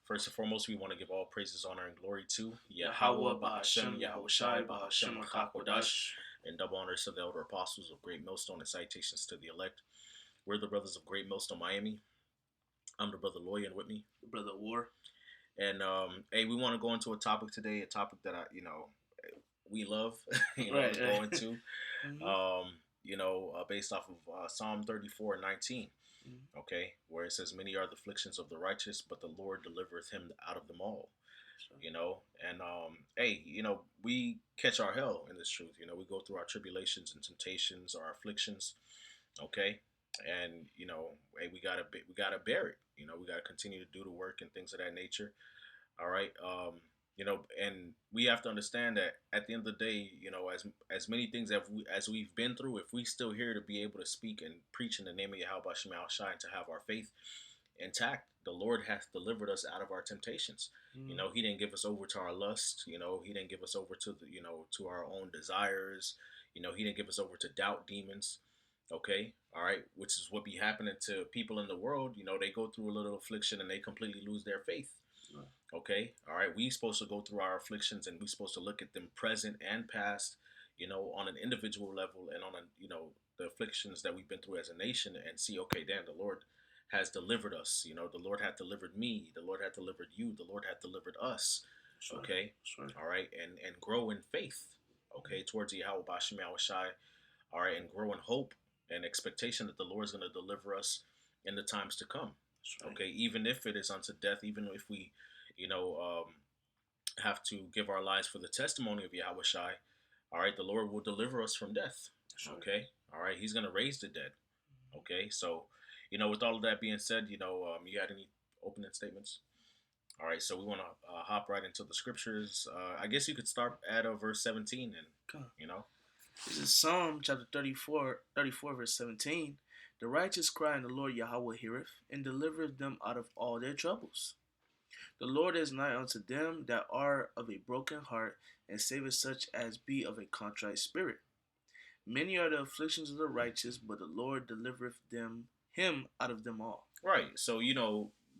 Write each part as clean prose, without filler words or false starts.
First and foremost, we want to give all praises, honor, and glory to Yahweh Yahweh, Bahashem, Bahashem, Yahushai, Yahushai, Bahashem, Bahashem, Akakodash, Akakodash. and double honors to the elder apostles of Great Millstone and citations to the elect. We're the brothers of Great Millstone, Miami. I'm the brother Loy, and with me. Brother War. And hey, we want to go into a topic today, a topic that we love, Right, to right. go into, Mhm, based off of Psalm 34:19. mhm. Okay, where it says, "Many are the afflictions of the righteous, but the Lord delivereth him out of them all." So, And hey, we catch our hell in this truth. We go through our tribulations and temptations, our afflictions. Okay, and hey, we gotta bear it. We gotta continue to do the work and things of that nature. All right. And we have to understand that at the end of the day, as many things as we've been through, if we still here to be able to speak and preach in the name of Yahweh Shemal Shine, to have our faith intact, the Lord has delivered us out of our temptations. mhm. He didn't give us over to our lust. He didn't give us over to to our own desires. He didn't give us over to doubt demons. Okay, all right, which is what be happening to people in the world. They go through a little affliction and they completely lose their faith. Right. Okay, all right, we supposed to go through our afflictions and we supposed to look at them present and past, on an individual level and on the afflictions that we've been through as a nation and see, okay, damn, the Lord has delivered us. The Lord had delivered me. The Lord had delivered you. The Lord had delivered us. That's right. Okay, That's right. all right, and grow in faith. Okay, towards Yahweh Bashim Shai. All right, and grow in hope and expectation that the Lord is going to deliver us in the times to come. That's right. Okay, even if it is unto death, even if we, have to give our lives for the testimony of Yahweh Shai. All right, the Lord will deliver us from death. That's right. Okay, all right, He's going to raise the dead. Okay, so with all of that being said, you had any opening statements? All right, so we want to hop right into the scriptures. I guess you could start at verse 17, and Come on. you know, This is Psalm chapter 34, verse 17. The righteous cry, and the Lord Yahweh heareth, and delivereth them out of all their troubles. The Lord is nigh unto them that are of a broken heart, and saveth such as be of a contrite spirit. Many are the afflictions of the righteous, but the Lord delivereth him out of them all. right. So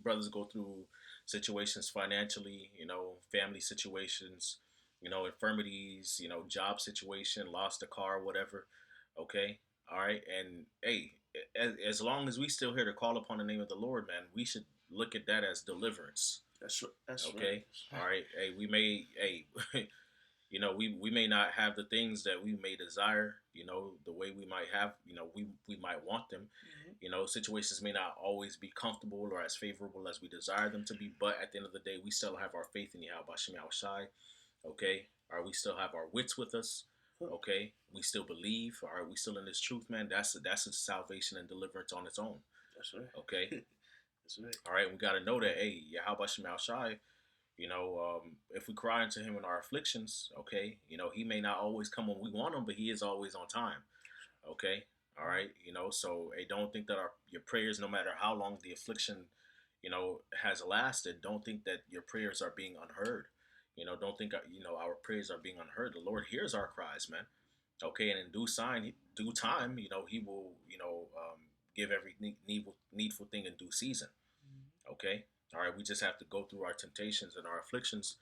brothers go through situations financially, family situations, infirmities, job situation, lost a car, whatever. Okay, all right, and hey, as long as we still here to call upon the name of the Lord, man, we should look at that as deliverance. That's right. Okay, all right. Hey, we may, hey, we may not have the things that we may desire, the way we might have, we might want them. Mhm. Situations may not always be comfortable or as favorable as we desire them to be, but at the end of the day, we still have our faith in Yahweh Shem Shai. Okay, all right, we still have our wits with us. Okay, we still believe. All right, we still in this truth, man. That's a salvation and deliverance on its own. That's right. Okay, That's right. all right, we got to know that. Hey, Yahweh Shem Shai. If we cry unto Him in our afflictions, okay, He may not always come when we want Him, but He is always on time. Okay, all right, so hey, don't think that your prayers, no matter how long the affliction, has lasted, don't think that your prayers are being unheard. Don't think our prayers are being unheard. The Lord hears our cries, man. Okay, and in due time, He will, give every needful thing in due season. Okay, all right, we just have to go through our temptations and our afflictions.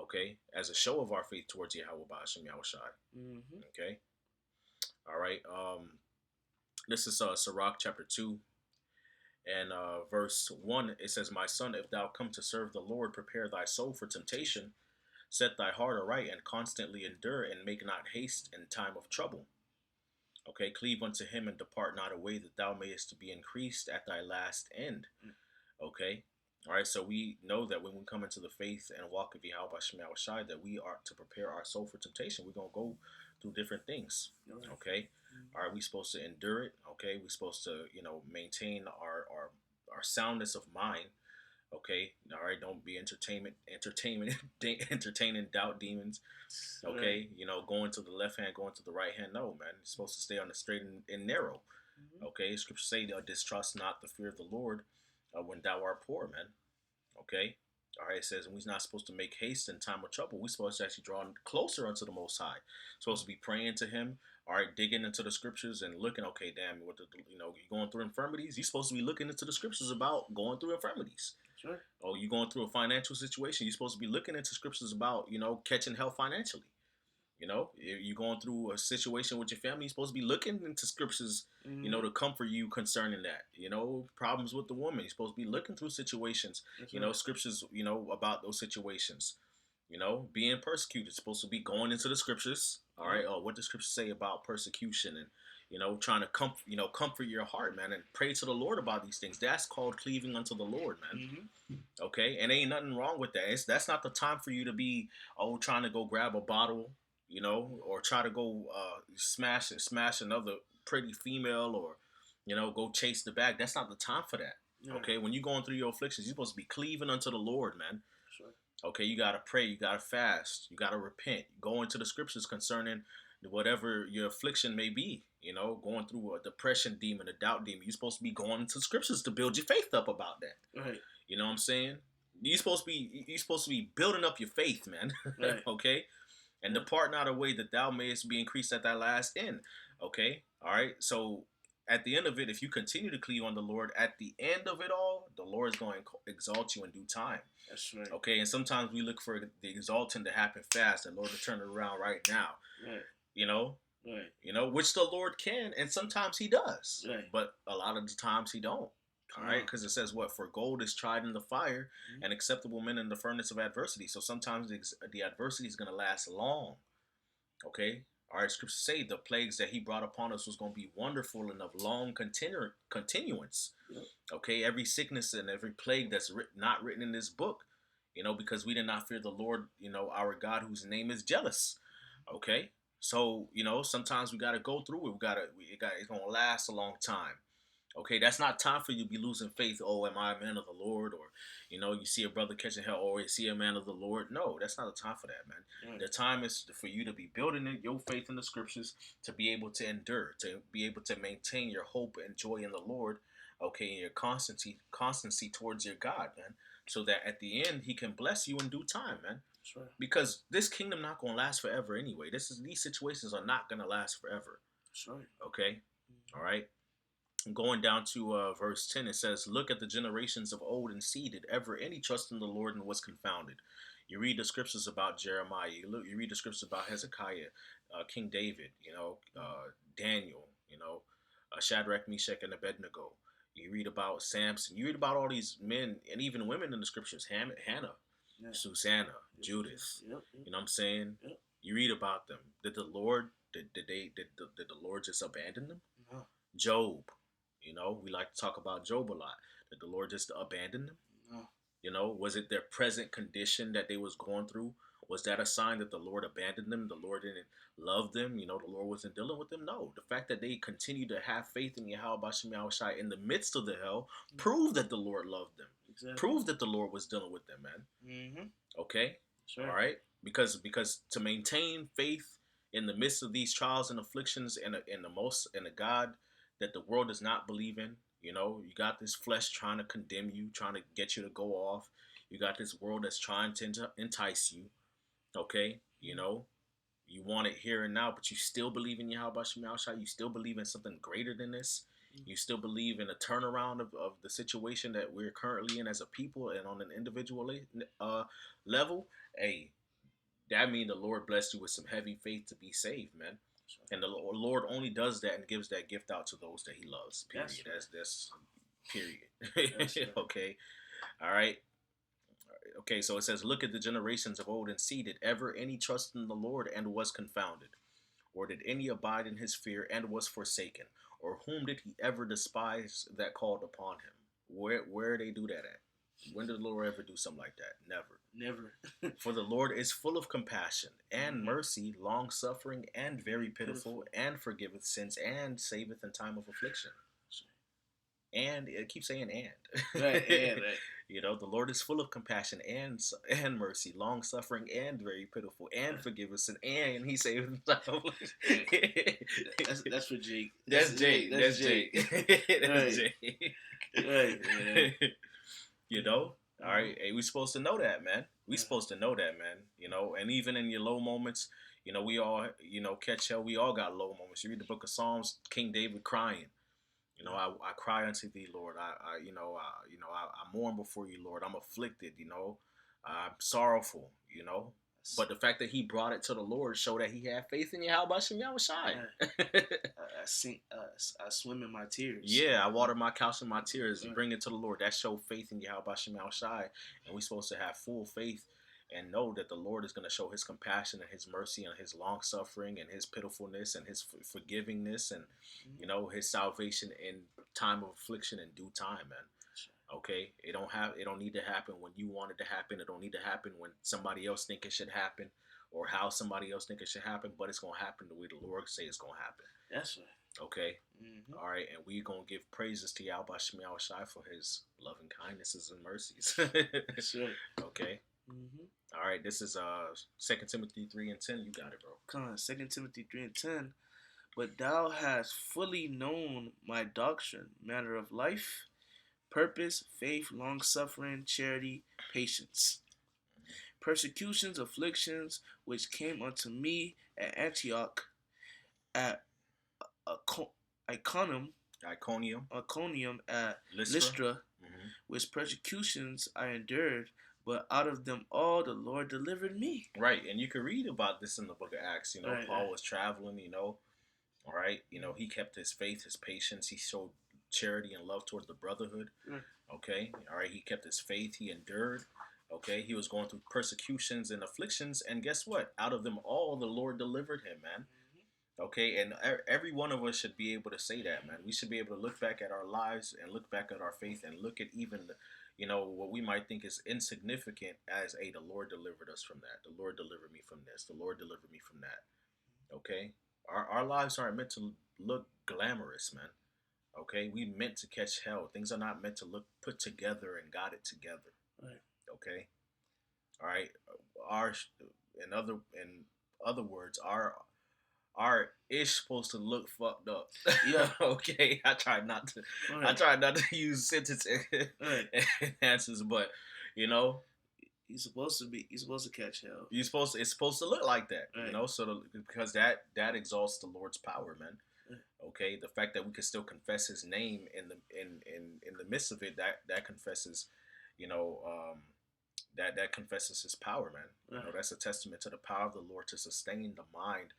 Okay, as a show of our faith towards Yahweh Ba'ashem Yahushai. Mm-hmm. Okay, all right. This is Sirach chapter 2 and verse 1. It says, "My son, if thou come to serve the Lord, prepare thy soul for temptation. Set thy heart aright and constantly endure, and make not haste in time of trouble. Okay, cleave unto him and depart not away, that thou mayest be increased at thy last end." Okay, all right. So we know that when we come into the faith and walk of Yahweh Shema Shai, that we are to prepare our soul for temptation. We're gonna go through different things. Right. Okay, Mm-hmm. all right. We're supposed to endure it. Okay, we're supposed to maintain our soundness of mind. Okay, all right. Don't be entertaining doubt demons. Right. Okay, going to the left hand, going to the right hand. No, man. You're supposed to stay on the straight and narrow. Mm-hmm. Okay, scripture say, distrust not the fear of the Lord when thou art poor, man. Okay, all right. It says, and we're not supposed to make haste in time of trouble. We're supposed to actually draw closer unto the Most High. Supposed to be praying to Him. All right, digging into the scriptures and looking. Okay, damn, you're going through infirmities. You're supposed to be looking into the scriptures about going through infirmities. Sure. Oh, you going through a financial situation? You're supposed to be looking into scriptures about catching help financially. You're going through a situation with your family. You're supposed to be looking into scriptures, Mm-hmm. to comfort you concerning that. Problems with the woman. You're supposed to be looking through situations. That's right. Scriptures. About those situations. Being persecuted. Supposed to be going into the scriptures. All Yep. right. What the scriptures say about persecution and trying to comfort your heart, man, and pray to the Lord about these things. That's called cleaving unto the Lord, man. Mm-hmm. Okay, and ain't nothing wrong with that. That's not the time for you to be trying to go grab a bottle, or try to go smash another pretty female, or go chase the bag. That's not the time for that. Yeah. Okay, when you're going through your afflictions, you're supposed to be cleaving unto the Lord, man. Sure. Okay, you gotta pray, you gotta fast, you gotta repent, go into the scriptures concerning whatever your affliction may be. Going through a depression demon, a doubt demon. You're supposed to be going into scriptures to build your faith up about that. Right. You know what I'm saying? You're supposed to be building up your faith, man. Right. Okay? And depart not away that thou mayest be increased at thy last end. Okay? All right. So at the end of it, if you continue to cleave on the Lord, at the end of it all, the Lord is going to exalt you in due time. That's right. Okay? And sometimes we look for the exalting to happen fast, and Lord to turn it around right now. Right. Right. Which the Lord can, and sometimes He does. Right. But a lot of the times He don't. All right, because it says what? For gold is tried in the fire, and acceptable men in the furnace of adversity. So sometimes the adversity is going to last long. Okay? All right, scriptures say the plagues that He brought upon us was going to be wonderful and of long continuance. Yep. Okay? Every sickness and every plague that's not written in this book, because we did not fear the Lord, our God, whose name is jealous. Okay? So, sometimes we got to go through it. It's going to last a long time. Okay, that's not time for you to be losing faith. Oh, am I a man of the Lord? Or, you see a brother catching hell, or you see a man of the Lord. No, that's not the time for that, man. The time is for you to be building your faith in the scriptures, to be able to endure, to be able to maintain your hope and joy in the Lord, okay, and your constancy towards your God, man, so that at the end He can bless you in due time, man. Sure. Because this kingdom not gonna last forever anyway. These situations are not gonna last forever. Sure. Okay, all right. Going down to verse 10, it says, look at the generations of old and see, did ever any trust in the Lord and was confounded. You read the scriptures about Jeremiah. You read the scriptures about Hezekiah, King David, Daniel, Shadrach, Meshach, and Abednego. You read about Samson. You read about all these men and even women in the scriptures. Hannah, Susanna, Judith. Yep. You know what I'm saying? Yep. You read about them. Did the Lord did the Lord just abandon them? No. Job. We like to talk about Job a lot. Did the Lord just abandon them? No. Was it their present condition that they was going through? Was that a sign that the Lord abandoned them? The Lord didn't love them? The Lord wasn't dealing with them? No. The fact that they continue to have faith in Yahweh Bashem Yahushai in the midst of the hell proved that the Lord loved them. Exactly. Proved that the Lord was dealing with them, man. Mm-hmm. Okay? Sure. All right? Because to maintain faith in the midst of these trials and afflictions in a God that the world does not believe in. You got this flesh trying to condemn you, trying to get you to go off. You got this world that's trying to entice you. Okay? You want it here and now, but you still believe in Yahweh Shem Yahushua. You still believe in something greater than this. You still believe in a turnaround of the situation that we're currently in as a people and on an individual level. Hey, that means the Lord blessed you with some heavy faith to be saved, man. And the Lord only does that and gives that gift out to those that He loves. Period. That's period. That's right. Okay. All right. Okay. So it says, look at the generations of old and see, did ever any trust in the Lord and was confounded? Or did any abide in His fear and was forsaken? Or whom did He ever despise that called upon Him? Where they do that at? When did the Lord ever do something like that? Never. For the Lord is full of compassion and mercy, long-suffering and very pitiful, and forgiveth sins and saveth in time of affliction. And it keeps saying and. Right, and. Right. The Lord is full of compassion and mercy, long-suffering and very pitiful, and forgiveth sin, and He saveth in time of affliction. That's for Jake. That's Jake. That's Jake. That's Jake. Right. All right. Hey, we supposed to know that, man. We supposed to know that, man. And even in your low moments, we all, catch hell. We all got low moments. You read the book of Psalms, King David crying. I cry unto thee, Lord. I mourn before you, Lord. I'm afflicted, I'm sorrowful, But the fact that he brought it to the Lord showed that he had faith in Yahweh Shem Yahushai. I sink, I swim in my tears. Yeah, I water my couch in my tears. Bring it to the Lord. That showed faith in Yahweh Shem Yahushai. And we're supposed to have full faith and know that the Lord is going to show his compassion and his mercy and his long suffering and his pitifulness and his forgivingness and his salvation in time of affliction in due time, man. Okay, it don't need to happen when you want it to happen. It don't need to happen when somebody else think it should happen or how somebody else think it should happen. But it's gonna happen the way the Lord say it's gonna happen. That's right. Okay. All right, and we're gonna give praises to Yahweh Shem Shai for his loving kindnesses and mercies. That's right. Okay. All right, this is 2 Timothy 3:10. You got it, bro. Come on, 2 Timothy 3:10. But thou hast fully known my doctrine, matter of life, purpose, faith, long suffering, charity, patience, persecutions, afflictions, which came unto me at Antioch, at Iconium, at Lystra, which persecutions I endured, but out of them all the Lord delivered me. Right, and you can read about this in the book of Acts. Paul was traveling, all right, he kept his faith, his patience, he showed charity and love towards the brotherhood. Okay, all right, he kept his faith, he endured. Okay, he was going through persecutions and afflictions, and guess what? Out of them all, the Lord delivered him, man. Okay, and every one of us should be able to say that, man. We should be able to look back at our lives and look back at our faith and look at even what we might think is insignificant as, hey, the Lord delivered us from that. The Lord delivered me from this. The Lord delivered me from that. Okay, our lives aren't meant to look glamorous, man. Okay, we meant to catch hell. Things are not meant to look put together and got it together. Right. Okay. All right. In other words, our ish supposed to look fucked up. Yeah. Okay. I tried not to use sentence answers, but He's supposed to catch hell. It's supposed to look like that, so because that exalts the Lord's power, man. Okay, the fact that we can still confess his name in the midst of it, that confesses, that confesses his power, man. That's a testament to the power of the Lord to sustain the mind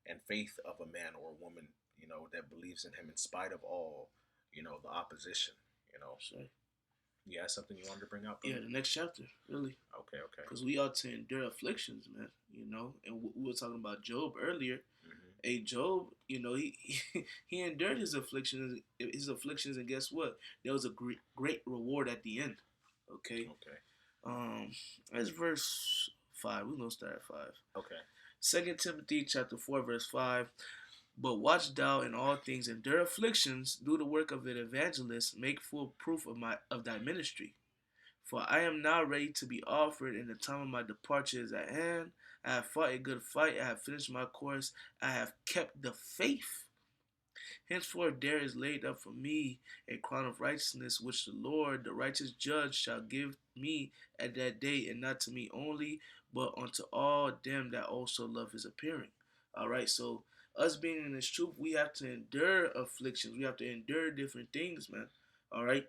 and faith of a man or a woman, that believes in him in spite of all, the opposition, Sure. Yeah, something you wanted to bring up? Yeah, the next chapter, really. Okay. Because we ought to endure afflictions, man. And we were talking about Job earlier. Hey, Job, he endured his afflictions, and guess what? There was a great reward at the end. Okay. That's verse 5. We're gonna start at 5. Okay. 2 Timothy chapter 4, verse 5. But watch thou in all things, endure afflictions, do the work of an evangelist, make full proof of thy ministry. For I am now ready to be offered, and the time of my departure is at hand. I have fought a good fight, I have finished my course, I have kept the faith. Henceforth there is laid up for me a crown of righteousness, which the Lord, the righteous judge, shall give me at that day, and not to me only, but unto all them that also love his appearing. All right, so us being in this truth, we have to endure afflictions. We have to endure different things, man. All right,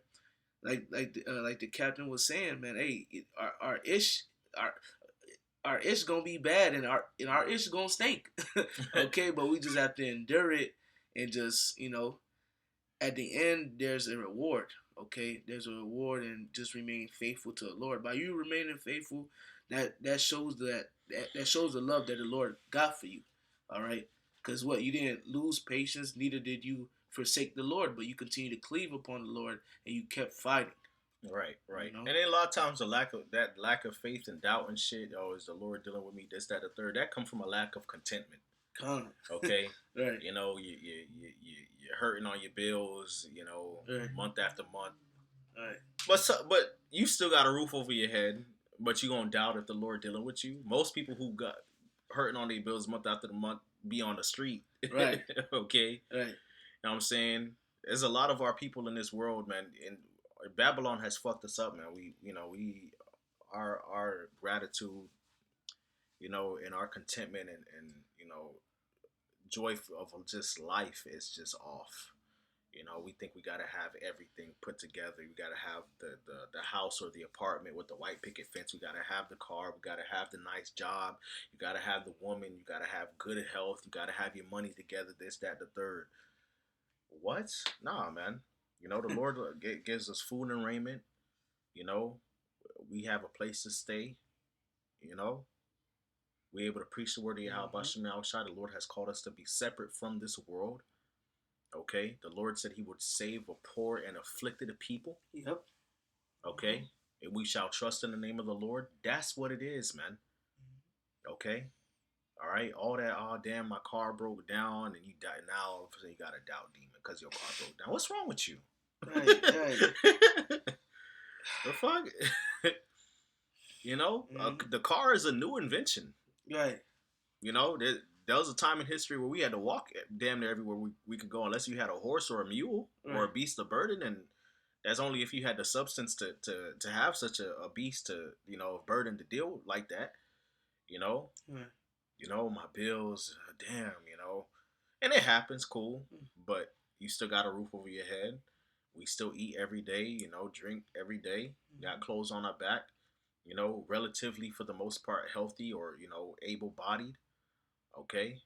like the captain was saying, man. Hey, our ish gonna be bad, and our ish gonna stink. Okay, but we just have to endure it, and just at the end there's a reward. Okay, there's a reward, and just remain faithful to the Lord. By you remaining faithful, that shows that shows the love that the Lord got for you. All right, because what, you didn't lose patience, neither did you forsake the Lord, but you continue to cleave upon the Lord, and you kept fighting. Right. And then a lot of times the lack of faith and doubt and shit. Oh, is the Lord dealing with me? This, that, the third. That comes from a lack of contentment. Okay. Right. You're hurting on your bills. Right. Month after month. Right. But you still got a roof over your head. But you gonna doubt if the Lord dealing with you. Most people who got hurting on their bills month after the month be on the street. Right. Okay. Right. You know what I'm saying? There's a lot of our people in this world, man. And Babylon has fucked us up, man. Our gratitude, and our contentment and joy of just life is just off. We think we gotta have everything put together. We gotta have the house or the apartment with the white picket fence. We gotta have the car. We gotta have the nice job. You gotta have the woman. You gotta have good health. You gotta have your money together. This, that, the third. What? Nah, man. The Lord gives us food and raiment. You know, we have a place to stay. You know, we're able to preach the word of Yahweh Mm-hmm. Shem Shai. The Lord has called us to be separate from this world. Okay, the Lord said He would save a poor and afflicted people. Yep. Mm-hmm. Okay, and we shall trust in the name of the Lord. That's what it is, man. Okay, all right. All that, oh damn, my car broke down, and you died. Now all of a sudden you got a doubt demon because your car broke down. What's wrong with you? Right. Right. The fuck, Mm-hmm. the car is a new invention. Right. There was a time in history where we had to walk damn near everywhere we could go, unless you had a horse or a mule or a Right. beast of burden, and that's only if you had the substance to have such a beast to burden to deal like that. You know, Right. my bills, damn, and it happens, cool, but you still got a roof over your head. We still eat every day, drink every day, got Mm-hmm. clothes on our back, relatively for the most part healthy or able bodied. Okay.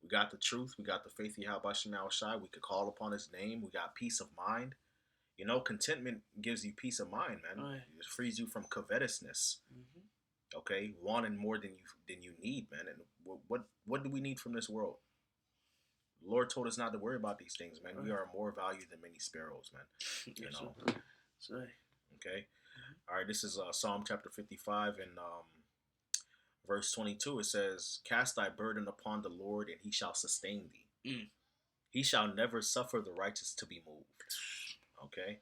We got the truth. We got the faith of Yahweh Shemal Shai. We could call upon his name. We got peace of mind. Contentment gives you peace of mind, man. Right. It frees you from covetousness. Mm-hmm. Okay, wanting more than you need, man. And what do we need from this world? The Lord told us not to worry about these things, man. We Right. are more valued than many sparrows, man. You Yes, sir. know. That's right. Okay. All right. This is Psalm chapter 55 and verse 22. It says, "Cast thy burden upon the Lord, and He shall sustain thee. Mm. He shall never suffer the righteous to be moved." Okay?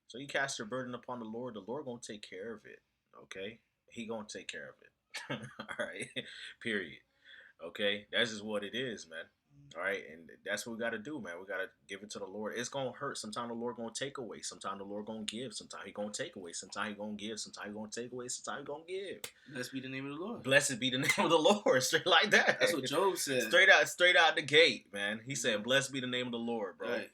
So you cast your burden upon the Lord gonna take care of it. Okay? He gonna take care of it. All right? Period. Okay? That's just what it is, man. All right, and that's what we got to do, man. We got to give it to the Lord. It's gonna hurt. Sometimes the Lord gonna take away. Sometimes the Lord gonna give. Sometimes He gonna take away. Sometimes He gonna give. Sometimes He gonna take away. Sometimes He gonna give. Blessed be the name of the Lord. Blessed be the name of the Lord. Straight like that. That's what Job said. Straight out the gate, man. He said, "Blessed be the name of the Lord, bro." Right.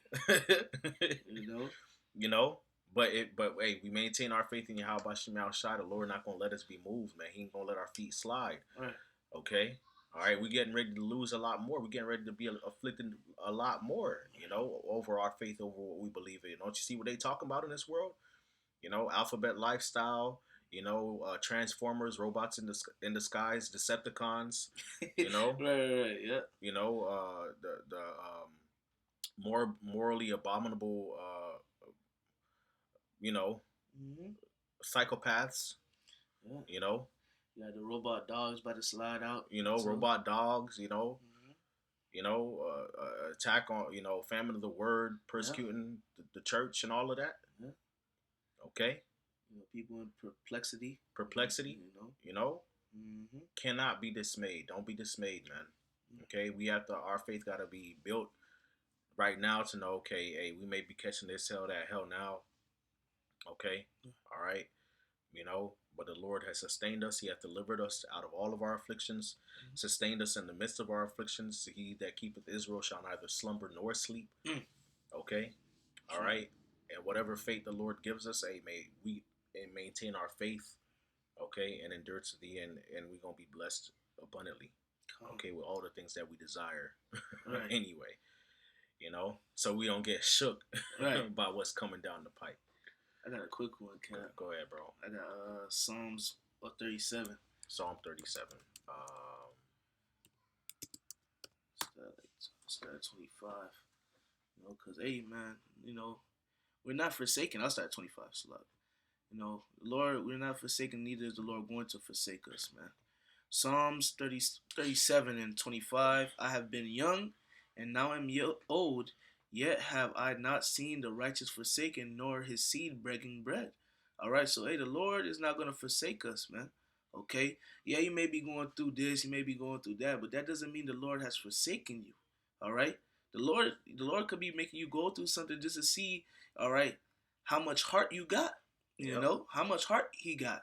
You know. you know. But hey, we maintain our faith in Yahweh Shemal Shai. The Lord not gonna let us be moved, man. He ain't gonna let our feet slide. Right. Okay. All right, we're getting ready to lose a lot more. We're getting ready to be afflicted a lot more, over our faith, over what we believe in. Don't you see what they talking about in this world? Alphabet lifestyle, Transformers, robots in the skies, Decepticons, Right. Yeah. the more morally abominable, you know, Mm-hmm. psychopaths, Yeah. you know, You got the robot dogs about to slide out. robot dogs, Mm-hmm. attack on, famine of the word, Yeah. persecuting the church and all of that. Yeah. Okay, People in perplexity. perplexity. You know. Mm-hmm. Cannot be dismayed. Don't be dismayed, man. Okay, we have to. Our faith got to be built right now to know. Okay, hey, we may be catching this hell, that hell now. Okay, all right, but the Lord has sustained us. He hath delivered us out of all of our afflictions, sustained us in the midst of our afflictions. He that keepeth Israel shall neither slumber nor sleep. Mm. Okay, all right, and whatever fate the Lord gives us, hey, may we maintain our faith, okay, and endure to the end, and we're gonna be blessed abundantly, okay, with all the things that we desire. Right. Anyway, so we don't get shook Right. by what's coming down the pipe. I got a quick one, Cap. Go ahead, bro. I got Psalms 37. Psalm 37. Start at 25. Because, hey, man, we're not forsaken. I'll start at 25. Lord, we're not forsaken, neither is the Lord going to forsake us, man. Psalms 37 and 25. I have been young, and now am old, yet have I not seen the righteous forsaken, nor his seed begging bread. All right, so hey, the Lord is not going to forsake us, man. Okay? Yeah, you may be going through this, you may be going through that, but that doesn't mean the Lord has forsaken you. All right? The Lord could be making you go through something just to see, all right, how much heart you got. How much heart he got.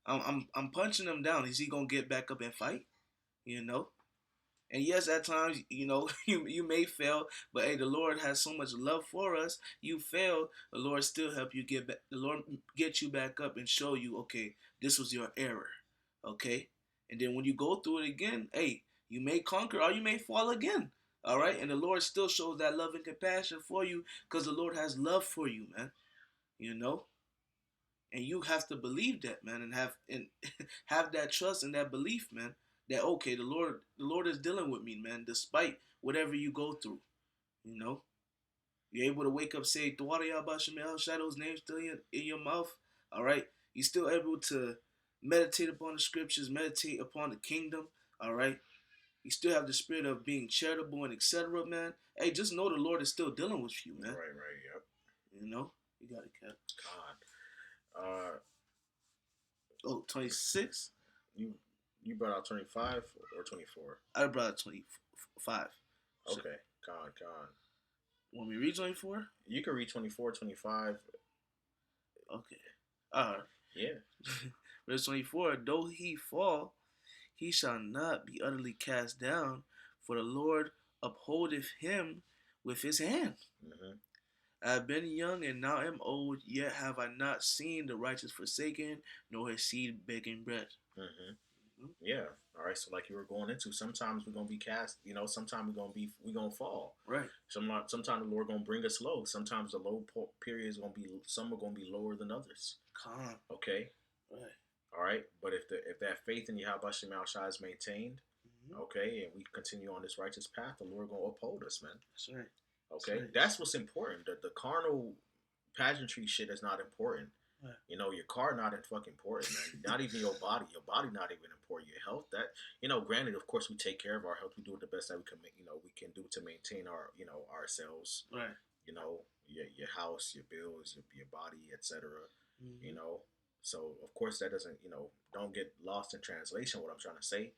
I'm punching him down. Is he gonna get back up and fight? You know, And yes, at times, you may fail, but hey, the Lord has so much love for us. You fail, the Lord still help you get back. The Lord get you back up and show you, okay, this was your error, okay. And then when you go through it again, hey, you may conquer or you may fall again. All right, and the Lord still shows that love and compassion for you because the Lord has love for you, man. You know, and you have to believe that, man, and have that trust and that belief, man, that okay, the Lord is dealing with me, man, despite whatever you go through. You know, you're able to wake up, say Dwada Yabashimel Shadow's name still in your mouth. All right, you're still able to meditate upon the scriptures, meditate upon the kingdom. All right, you still have the spirit of being charitable and etc. Man, hey, just know the Lord is still dealing with you, man. Right. Yep. You know, you got it, Cap. God. Oh, 26. You you brought out 25 or 24? I brought out 25. So, Okay. God. want me to read 24? You can read 24, 25. Okay. Alright. Yeah. Verse 24. Though he fall, he shall not be utterly cast down, for the Lord upholdeth him with his hand. Mm-hmm. I have been young and now am old, yet have I not seen the righteous forsaken, nor his seed begging bread. Mm-hmm. Yeah. All right. So like you were going into, sometimes we're gonna be cast. Sometimes we're gonna fall. Right. Sometimes the Lord gonna bring us low. Sometimes the low period is gonna be, some are gonna be lower than others. Calm. Okay. Right. All right. But if that faith in Yahweh Shemel Shai is maintained, Mm-hmm. okay, and we continue on this righteous path, the Lord gonna uphold us, man. That's right. Okay, that's what's important. The carnal pageantry shit is not important. Right. Your car not fucking important, man. Not even your body. Your body not even important. Your health, that granted, of course, we take care of our health. We do the best that we can. We can do to maintain our ourselves. Right. Your house, your bills, your body, etc. Mm-hmm. So of course that doesn't don't get lost in translation what I'm trying to say.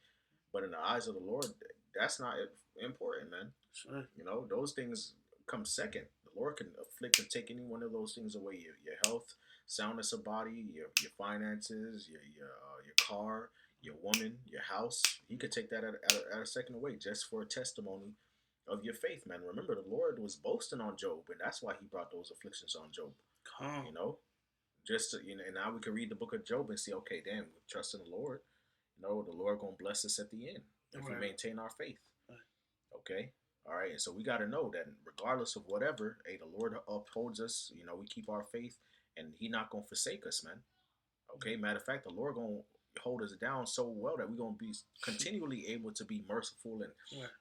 But in the eyes of the Lord, that's not important, man. Sure. Those things come second. The Lord can afflict and take any one of those things away. Your health, soundness of body, your finances, your car, your woman, your house. He could take that at a second away just for a testimony of your faith, man. Remember, the Lord was boasting on Job, and that's why he brought those afflictions on Job. Calm. Just to, and now we can read the book of Job and see, okay, damn, we trust in the Lord. The Lord gonna bless us at the end if we maintain our faith. Right. Okay. All right, and so we got to know that regardless of whatever, hey, the Lord upholds us. We keep our faith, and He not gonna forsake us, man. Okay, matter of fact, the Lord gonna hold us down so well that we're gonna be continually able to be merciful and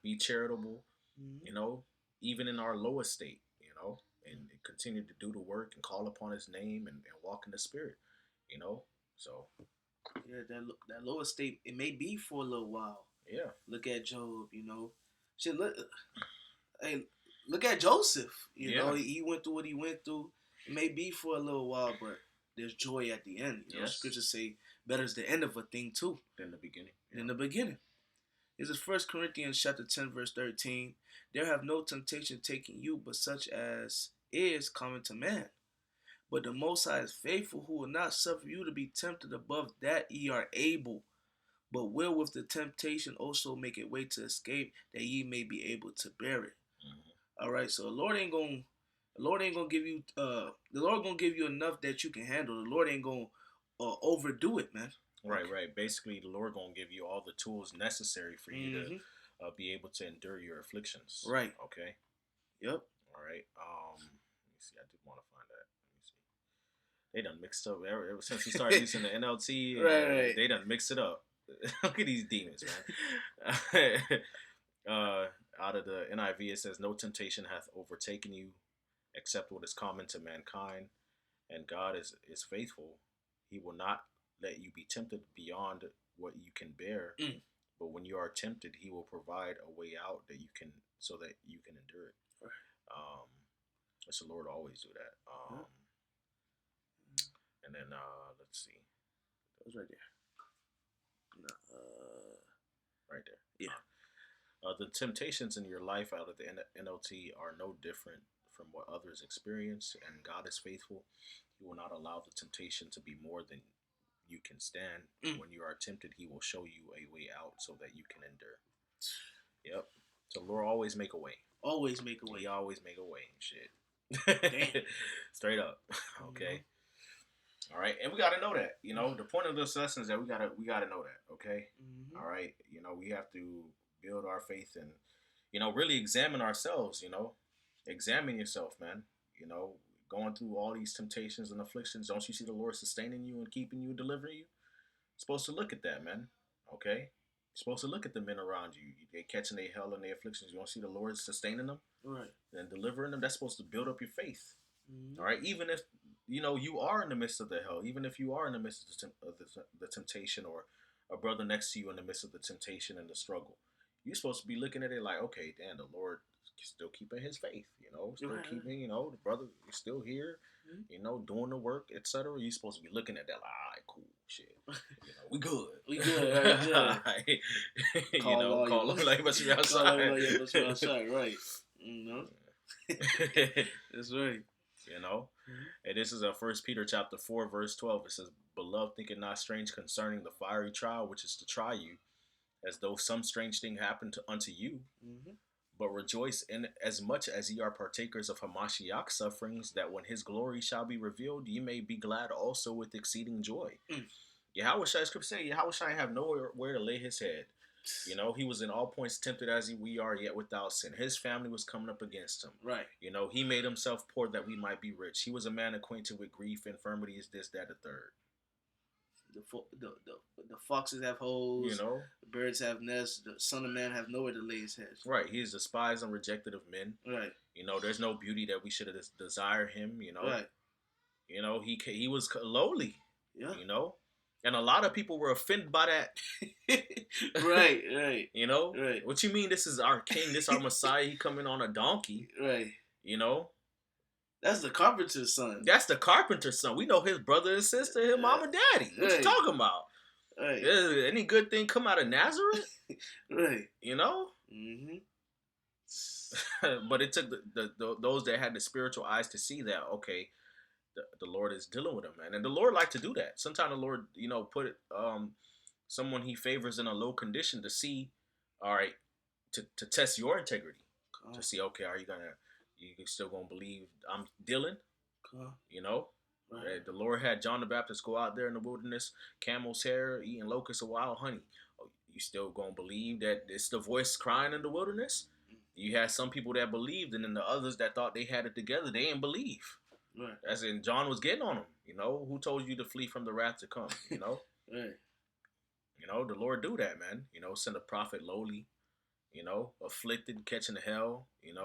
be charitable. Mm-hmm. Even in our lowest state, and continue to do the work and call upon His name and walk in the Spirit. So yeah, that lower state, it may be for a little while. Yeah. Look at Job, Shit, look at Joseph. He went through what he went through. It may be for a little while, but there's joy at the end. Yes. Scriptures say better is the end of a thing too than the beginning. Yeah. Than the beginning. This is 1 Corinthians chapter 10, verse 13. There have no temptation taken you, but such as is common to man. But the Most High is faithful, who will not suffer you to be tempted above that ye are able, but will with the temptation also make a way to escape, that ye may be able to bear it. Mm-hmm. All right, so the Lord ain't gonna give you the Lord gonna give you enough that you can handle. The Lord ain't gonna overdo it, man. Right. Basically, the Lord gonna give you all the tools necessary for you to be able to endure your afflictions. Right. Okay. Yep. All right. Let me see. I did want to find that. Let me see. They done mixed up ever since we started using the NLT. Right. They done mixed it up. Look at these demons, man. Out of the NIV, it says, "No temptation hath overtaken you, except what is common to mankind, and God is faithful. He will not let you be tempted beyond what you can bear. But when you are tempted, He will provide a way out so that you can endure it." So the Lord always do that. And then let's see. That was right there. Right there. Yeah. The temptations in your life out of the NLT are no different from what others experience, and God is faithful. He will not allow the temptation to be more than you can stand. When you are tempted, He will show you a way out so that you can endure. Yep. So Lord always make a way. Always make a He way. always make a way. Shit. Damn. Straight up. Mm-hmm. Okay. All right. And we gotta know that. You know, the point of this lesson is that we gotta know that. Okay. Mm-hmm. All right. You know, we have to build our faith and, really examine ourselves. Examine yourself, man. You know, going through all these temptations and afflictions. Don't you see the Lord sustaining you and keeping you and delivering you? Supposed to look at that, man. Okay. You're supposed to look at the men around you. They catching their hell and their afflictions. You don't see the Lord sustaining them Right. and delivering them. That's supposed to build up your faith. Mm-hmm. All right. Even if you are in the midst of the hell, even if you are in the midst of the temptation, or a brother next to you in the midst of the temptation and the struggle, you're supposed to be looking at it like, okay, damn, the Lord still keeping His faith. Still Right. keeping. The brother is still here. Mm-hmm. Doing the work, etc. You're supposed to be looking at that like, all right, cool, shit. We good. We good. Right. Good. Right. Call all call your like must be call outside. everybody must be outside. Right. That's right. And this is First Peter chapter 4 verse 12. It says, "Beloved, think it not strange concerning the fiery trial which is to try you, as though some strange thing happened unto you. Mm-hmm. But rejoice in as much as ye are partakers of Hamashiach's sufferings, that when his glory shall be revealed, ye may be glad also with exceeding joy." Yahweh Shai, scripture say, Yahweh Shai have nowhere to lay his head. He was in all points tempted as we are, yet without sin. His family was coming up against him. Right. He made himself poor that we might be rich. He was a man acquainted with grief, infirmities, this, that, the third. The foxes have holes. The birds have nests. The Son of Man have nowhere to lay his head. Right. He is despised and rejected of men. Right. There's no beauty that we should have desire him. Right. He was lowly. Yeah. And a lot of people were offended by that. Right. Right. What you mean? This is our king. This is our Messiah. He coming on a donkey. Right. That's the carpenter's son. That's the carpenter's son. We know his brother and sister, his mom and daddy. What you talking about? Right. Any good thing come out of Nazareth? Right. Mm-hmm. But it took those that had the spiritual eyes to see that, okay, the Lord is dealing with him, man. And the Lord like to do that. Sometimes the Lord, put someone he favors in a low condition to see, all right, to test your integrity. To see, okay, are you still gonna believe I'm dealing? Right. The Lord had John the Baptist go out there in the wilderness, camel's hair, eating locusts of wild honey. You still gonna believe that it's the voice crying in the wilderness? You had some people that believed, and then the others that thought they had it together, they didn't believe. Right. As in, John was getting on them. Who told you to flee from the wrath to come? Right. The Lord do that, man. Send a prophet lowly, afflicted, catching the hell, and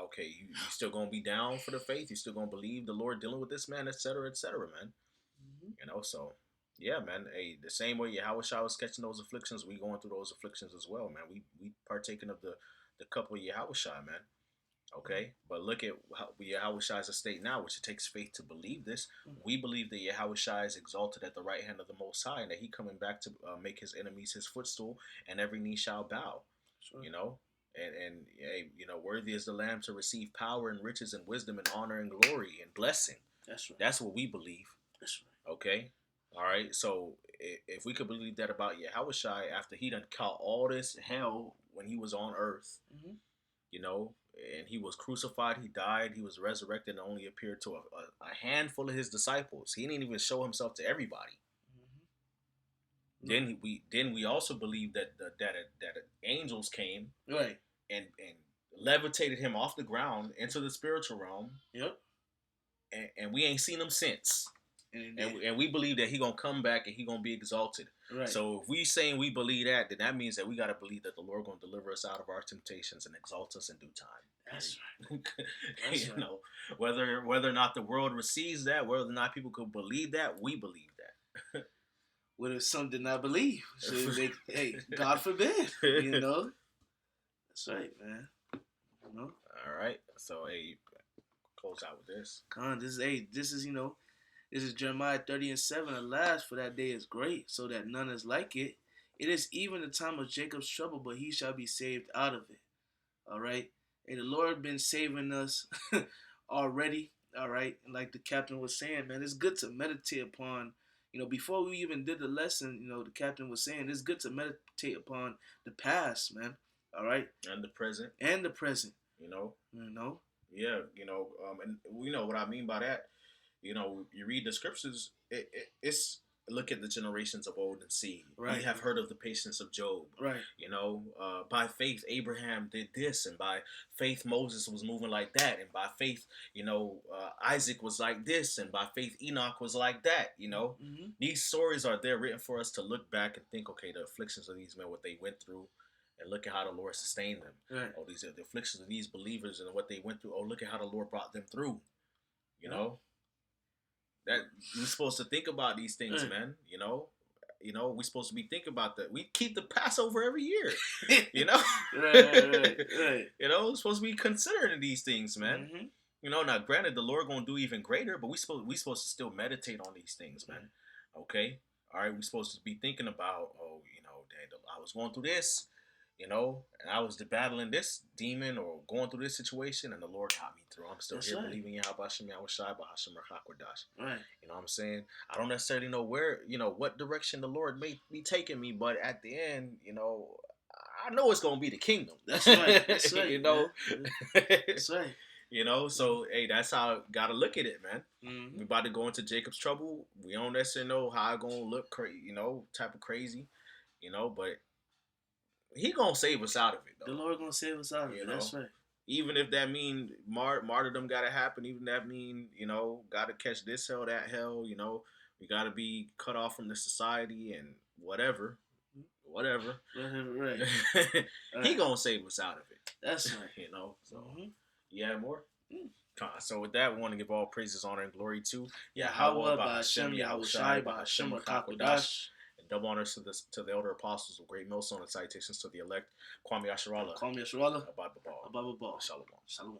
okay, you still gonna be down for the faith? You still gonna believe the Lord dealing with this man, etc., man. Mm-hmm. So yeah, man. Hey, the same way Yahweh Shai was catching those afflictions, we going through those afflictions as well, man. We partaking of the cup of Yahweh Shai, man. Okay, but look at Yahweh Shai's estate now, which it takes faith to believe this. We believe that Yahweh Shai is exalted at the right hand of the Most High, and that He coming back to make His enemies His footstool, and every knee shall bow. Sure. And worthy is the Lamb to receive power and riches and wisdom and honor and glory and blessing. That's right. That's what we believe. That's right. Okay, all right. So if we could believe that about Yahweh Shai after He done caught all this hell when He was on earth, and He was crucified, He died, He was resurrected, and only appeared to a handful of His disciples. He didn't even show Himself to everybody. Then we also believe that angels came, right, and levitated Him off the ground into the spiritual realm. Yep. And we ain't seen Him since. And we believe that He gonna come back and He gonna be exalted. Right. So if we saying we believe that, then that means that we gotta believe that the Lord gonna deliver us out of our temptations and exalt us in due time. That's right. That's right. Whether or not the world receives that, whether or not people could believe that, we believe that. What if some did not believe? So hey, God forbid. That's right, man. All right. So hey, close out with this. This is Jeremiah 30:7. Alas, for that day is great, so that none is like it. It is even the time of Jacob's trouble, but he shall be saved out of it. All right. Hey, the Lord been saving us already. All right. And like the captain was saying, man, it's good to meditate upon, Before we even did the lesson, the captain was saying it's good to meditate upon the past, man. All right, and the present, and the present. you know. You know. Yeah, and we know what I mean by that. You read the scriptures. It's look at the generations of old and see. Right. We have heard of the patience of Job. Right. By faith Abraham did this, and by faith Moses was moving like that, and by faith, Isaac was like this, and by faith Enoch was like that. Mm-hmm. These stories are there written for us to look back and think, okay, the afflictions of these men, what they went through. And look at how the Lord sustained them. Right. Oh, these are the afflictions of these believers and what they went through. Oh, look at how the Lord brought them through. That we're supposed to think about these things, man. We're supposed to be thinking about that. We keep the Passover every year. Right. We're supposed to be considering these things, man. Mm-hmm. Now granted, the Lord gonna do even greater, but we supposed to still meditate on these things, man. Okay, all right. We're supposed to be thinking about, dang, I was going through this. And I was battling this demon or going through this situation, and the Lord got me through. I'm still here believing in Habashim Yahushai Bahashim Rakhakwadash. Right. You know what I'm saying? I don't necessarily know where, what direction the Lord may be taking me, but at the end, I know it's going to be the kingdom. That's right. That's right. That's right. So, hey, that's how I got to look at it, man. Mm-hmm. We about to go into Jacob's trouble. We don't necessarily know how it's going to look, type of crazy, but he gonna save us out of it, though. The Lord gonna save us out of it. That's right. Even if that mean martyrdom gotta happen, even that mean, gotta catch this hell, that hell, we gotta be cut off from the society and whatever. Right. He gonna save us out of it. That's right. So yeah, more. So with that, we want to give all praises, honor, and glory to Yahweh, Bahashem, Yahushai, Bahashem, Rakhakwadash. Double honors to the elder apostles of Great Millstone and salutations to the elect. Kwame Asharala. Kwame Asharala. Abba Babal. Abba Babal. Shalom. Shalom.